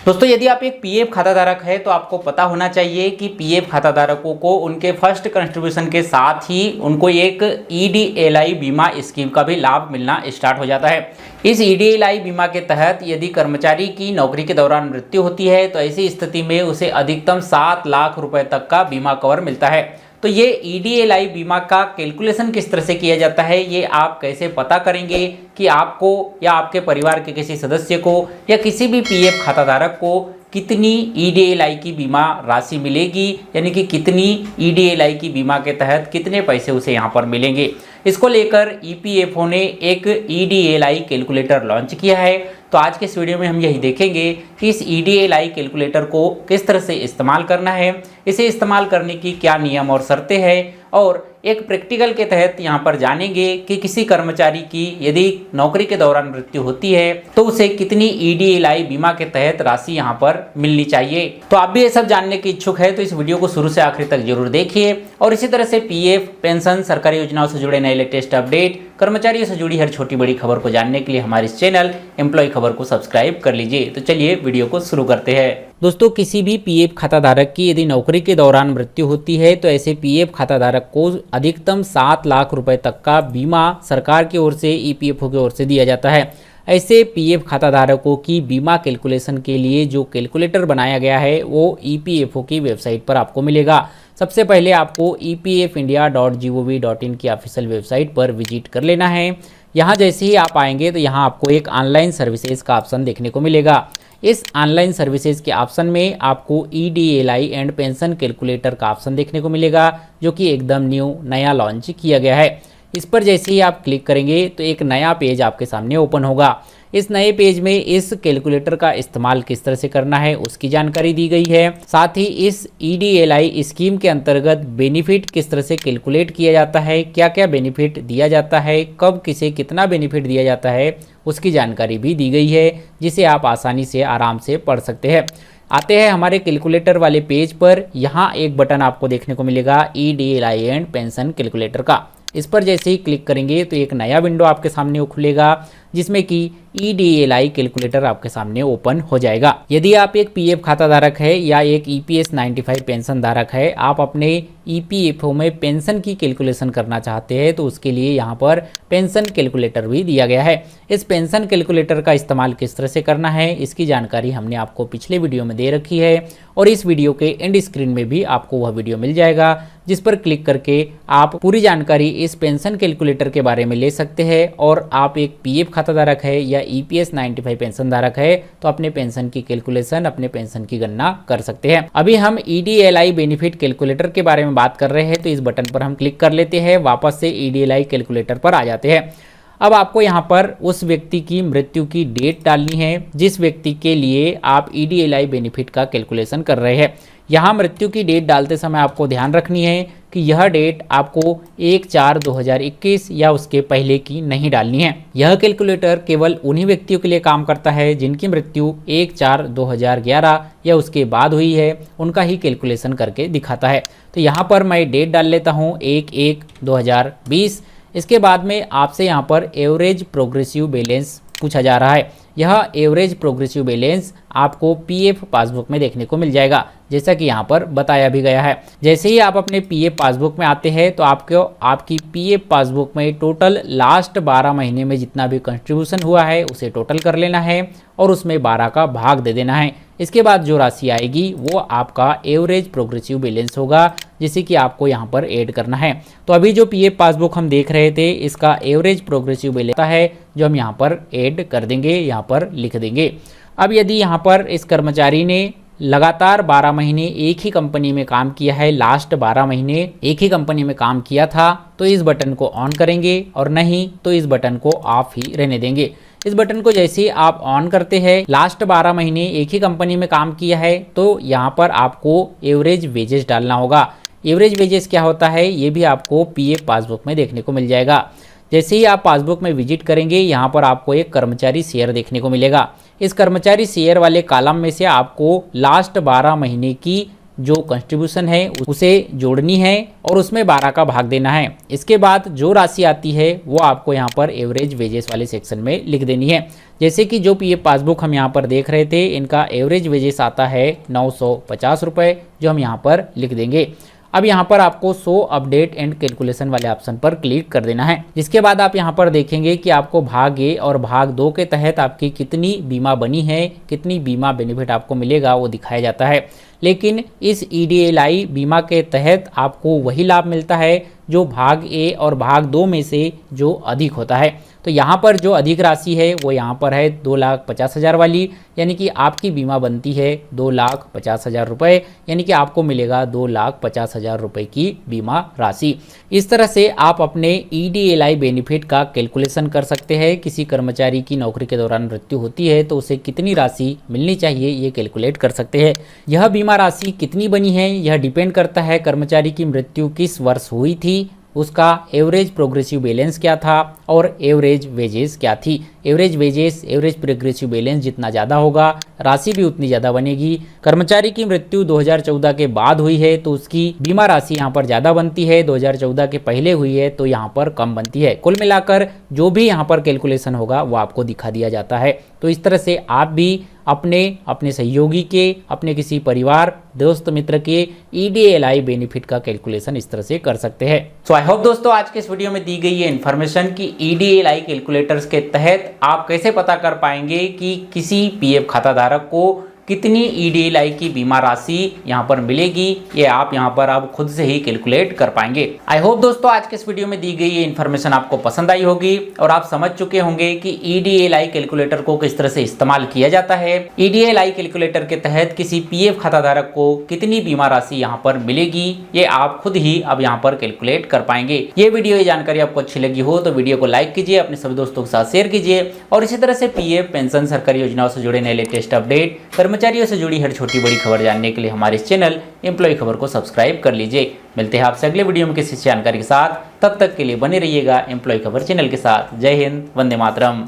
दोस्तों यदि आप एक पीएफ खाता धारक है तो आपको पता होना चाहिए कि पीएफ खाता धारकों को उनके फर्स्ट कंट्रीब्यूशन के साथ ही उनको एक ईडीएलआई बीमा स्कीम का भी लाभ मिलना स्टार्ट हो जाता है। इस ईडीएलआई बीमा के तहत यदि कर्मचारी की नौकरी के दौरान मृत्यु होती है तो ऐसी स्थिति में उसे अधिकतम 7 लाख रुपए तक का बीमा कवर मिलता है। तो ये ईडीएलआई बीमा का कैलकुलेशन किस तरह से किया जाता है, ये आप कैसे पता करेंगे कि आपको या आपके परिवार के किसी सदस्य को या किसी भी पीएफ खाताधारक को कितनी ईडीएलआई की बीमा राशि मिलेगी, यानी कि कितनी ईडीएलआई की बीमा के तहत कितने पैसे उसे यहाँ पर मिलेंगे। इसको लेकर ईपीएफओ ने एक ईडीएलआई कैलकुलेटर लॉन्च किया है। तो आज के इस वीडियो में हम यही देखेंगे कि इस ईडीएलआई कैलकुलेटर को किस तरह से इस्तेमाल करना है, इसे इस्तेमाल करने की क्या नियम और शर्तें हैं, और एक प्रैक्टिकल के तहत यहाँ पर जानेंगे कि किसी कर्मचारी की यदि नौकरी के दौरान मृत्यु होती है तो उसे कितनी ईडीएलआई बीमा के तहत राशि यहाँ पर मिलनी चाहिए। तो आप भी ये सब जानने के इच्छुक है तो इस वीडियो को शुरू से आखिर तक जरूर देखिए। और इसी तरह से पीएफ, पेंशन, सरकारी योजनाओं से जुड़े नए लेटेस्ट अपडेट, कर्मचारियों से जुड़ी हर छोटी बड़ी खबर को जानने के लिए हमारे इस चैनल एम्प्लॉय खबर को सब्सक्राइब कर लीजिए। तो चलिए वीडियो को शुरू करते हैं। दोस्तों किसी भी पीएफ खाताधारक की यदि नौकरी के दौरान मृत्यु होती है तो ऐसे पीएफ खाताधारक को अधिकतम 7 लाख रुपए तक का बीमा सरकार की ओर से ईपीएफओ की ओर से दिया जाता है। ऐसे पीएफ खाताधारकों की बीमा कैलकुलेशन के लिए जो कैलकुलेटर बनाया गया है वो ईपीएफओ की वेबसाइट पर आपको मिलेगा। सबसे पहले आपको epfindia.gov.in की ऑफिशियल वेबसाइट पर विजिट कर लेना है। यहाँ जैसे ही आप आएंगे तो यहाँ आपको एक ऑनलाइन सर्विसेज का ऑप्शन देखने को मिलेगा। इस ऑनलाइन सर्विसेज के ऑप्शन में आपको ईडीएलआई एंड पेंशन कैलकुलेटर का ऑप्शन देखने को मिलेगा, जो कि एकदम नया लॉन्च किया गया है। इस पर जैसे ही आप क्लिक करेंगे तो एक नया पेज आपके सामने ओपन होगा। इस नए पेज में इस कैलकुलेटर का इस्तेमाल किस तरह से करना है उसकी जानकारी दी गई है। साथ ही इस ईडीएलआई स्कीम के अंतर्गत बेनिफिट किस तरह से कैलकुलेट किया जाता है, क्या क्या बेनिफिट दिया जाता है, कब किसे कितना बेनिफिट दिया जाता है, उसकी जानकारी भी दी गई है, जिसे आप आसानी से आराम से पढ़ सकते हैं। आते हैं हमारे कैलकुलेटर वाले पेज पर। यहाँ एक बटन आपको देखने को मिलेगा ईडीएलआई एंड पेंशन कैलकुलेटर का। इस पर जैसे ही क्लिक करेंगे तो एक नया विंडो आपके सामने खुलेगा, जिसमें कि ईडीएलआई कैलकुलेटर आपके सामने ओपन हो जाएगा। यदि आप एक पीएफ खाता धारक है या एक ईपीएस 95 पेंशन धारक है, आप अपने ईपीएफओ में पेंशन की कैलकुलेशन करना चाहते हैं तो उसके लिए यहाँ पर पेंशन कैलकुलेटर भी दिया गया है। इस पेंशन कैलकुलेटर का इस्तेमाल किस तरह से करना है इसकी जानकारी हमने आपको पिछले वीडियो में दे रखी है, और इस वीडियो के एंड स्क्रीन में भी आपको वह वीडियो मिल जाएगा, जिस पर क्लिक करके आप पूरी जानकारी इस पेंशन कैलकुलेटर के बारे में ले सकते हैं। और आप एक पीएफ खाता धारक है या ईपीएस 95 पेंशन धारक है तो अपने पेंशन की कैलकुलेशन, अपने पेंशन की गणना कर सकते हैं। अभी हम ईडीएलआई बेनिफिट कैलकुलेटर के बारे में बात कर रहे हैं तो इस बटन पर हम क्लिक कर लेते हैं। वापस से ईडीएलआई कैलकुलेटर पर आ जाते हैं। अब आपको यहाँ पर उस व्यक्ति की मृत्यु की डेट डालनी है जिस व्यक्ति के लिए आप ईडीएलआई बेनिफिट का कैलकुलेशन कर रहे हैं। यहाँ मृत्यु की डेट डालते समय आपको ध्यान रखनी है कि यह डेट आपको 1/4/2021 या उसके पहले की नहीं डालनी है। यह कैलकुलेटर केवल उन्हीं व्यक्तियों के लिए काम करता है जिनकी मृत्यु 1/4/2011 या उसके बाद हुई है, उनका ही कैलकुलेशन करके दिखाता है। तो यहाँ पर मैं डेट डाल लेता हूँ 1/1/2020। इसके बाद में आपसे यहाँ पर एवरेज प्रोग्रेसिव बैलेंस पूछा जा रहा है। यह एवरेज प्रोग्रेसिव बैलेंस आपको पीएफ पासबुक में देखने को मिल जाएगा, जैसा कि यहाँ पर बताया भी गया है। जैसे ही आप अपने पीएफ पासबुक में आते हैं तो आपको आपकी पीएफ पासबुक में टोटल लास्ट 12 महीने में जितना भी कंट्रीब्यूशन हुआ है उसे टोटल कर लेना है और उसमें 12 का भाग दे देना है। इसके बाद जो राशि आएगी वो आपका एवरेज प्रोग्रेसिव बैलेंस होगा, जिसे कि आपको यहाँ पर ऐड करना है। तो अभी जो पीएफ पासबुक हम देख रहे थे इसका एवरेज प्रोग्रेसिव बैलेंस है, जो हम यहाँ पर ऐड कर देंगे, यहाँ पर लिख देंगे। अब यदि यहाँ पर इस कर्मचारी ने लगातार 12 महीने एक ही कंपनी में काम किया है, लास्ट 12 महीने एक ही कंपनी में काम किया था, तो इस बटन को ऑन करेंगे, और नहीं तो इस बटन को ऑफ ही रहने देंगे। इस बटन को जैसे ही आप ऑन करते हैं, लास्ट 12 महीने एक ही कंपनी में काम किया है, तो यहाँ पर आपको एवरेज वेजेस डालना होगा। एवरेज वेजेस क्या होता है ये भी आपको पीएफ पासबुक में देखने को मिल जाएगा। जैसे ही आप पासबुक में विजिट करेंगे, यहाँ पर आपको एक कर्मचारी शेयर देखने को मिलेगा। इस कर्मचारी शेयर वाले कॉलम में से आपको लास्ट 12 महीने की जो कंट्रीब्यूशन है उसे जोड़नी है और उसमें 12 का भाग देना है। इसके बाद जो राशि आती है वो आपको यहाँ पर एवरेज वेजेस वाले सेक्शन में लिख देनी है। जैसे कि जो पीएफ पासबुक हम यहाँ पर देख रहे थे, इनका एवरेज वेजेस आता है 950 रुपये, जो हम यहाँ पर लिख देंगे। अब यहाँ पर आपको शो अपडेट एंड कैलकुलेशन वाले ऑप्शन पर क्लिक कर देना है। जिसके बाद आप यहाँ पर देखेंगे कि आपको भाग ए और भाग 2 के तहत आपकी कितनी बीमा बनी है, कितनी बीमा बेनिफिट आपको मिलेगा वो दिखाया जाता है। लेकिन इस EDLI बीमा के तहत आपको वही लाभ मिलता है जो भाग ए और भाग 2 में से जो अधिक होता है। तो यहाँ पर जो अधिक राशि है वो यहाँ पर है 2,50,000 वाली, यानी कि आपकी बीमा बनती है 2,50,000 रुपये, यानी कि आपको मिलेगा 2,50,000 रुपये की बीमा राशि। इस तरह से आप अपने EDLI बेनिफिट का कैलकुलेशन कर सकते हैं। किसी कर्मचारी की नौकरी के दौरान मृत्यु होती है तो उसे कितनी राशि मिलनी चाहिए ये कैलकुलेट कर सकते हैं। यह बीमा राशि कितनी बनी है यह डिपेंड करता है कर्मचारी की मृत्यु किस वर्ष हुई थी, उसका एवरेज प्रोग्रेसिव बैलेंस क्या था और एवरेज वेजेस क्या थी। Average wages, average progressive balance जितना ज़्यादा होगा राशि भी उतनी ज़्यादा बनेगी। कर्मचारी की मृत्यु 2014 के बाद हुई है तो उसकी बीमा राशि यहाँ पर ज़्यादा बनती है, 2014 के पहले हुई है तो यहाँ पर कम बनती है। कुल मिलाकर जो भी यहाँ पर कैलकुलेशन होगा वो आपको दिखा दिया जाता है। तो इस तरह से आप भी अपने सहयोगी के, अपने किसी परिवार दोस्त मित्र के EDLI बेनिफिट का कैलकुलेशन इस तरह से कर सकते हैं। सो आई होप दोस्तों आज के इस वीडियो में दी गई ये इन्फॉर्मेशन कि EDLI कैलकुलेटर्स के तहत आप कैसे पता कर पाएंगे कि किसी पीएफ खाता धारक को कितनी EDLI की बीमा राशि यहाँ पर मिलेगी, ये आप यहाँ पर आप खुद से ही कैलकुलेट कर पाएंगे। आई होप दोस्तों आज के इस वीडियो में दी गई ये इन्फॉर्मेशन आपको पसंद आई होगी और आप समझ चुके होंगे कि EDLI कैलकुलेटर को किस तरह से इस्तेमाल किया जाता है। EDLI कैलकुलेटर के तहत किसी पीएफ खाता धारक को कितनी बीमा राशि यहाँ पर मिलेगी ये आप खुद ही अब यहाँ पर कैलकुलेट कर पाएंगे। ये वीडियो, ये जानकारी आपको अच्छी लगी हो तो वीडियो को लाइक कीजिए, अपने सभी दोस्तों के साथ शेयर कीजिए और इसी तरह से पीएफ, पेंशन, सरकारी योजनाओं से जुड़े नए लेटेस्ट अपडेट, कर्मचारियों से जुड़ी हर छोटी बड़ी खबर जानने के लिए हमारे इस चैनल एम्प्लॉय खबर को सब्सक्राइब कर लीजिए। मिलते हैं आपसे अगले वीडियो में किसी जानकारी के साथ, तब तक के लिए बने रहिएगा एम्प्लॉय खबर चैनल के साथ। जय हिंद, वंदे मातरम।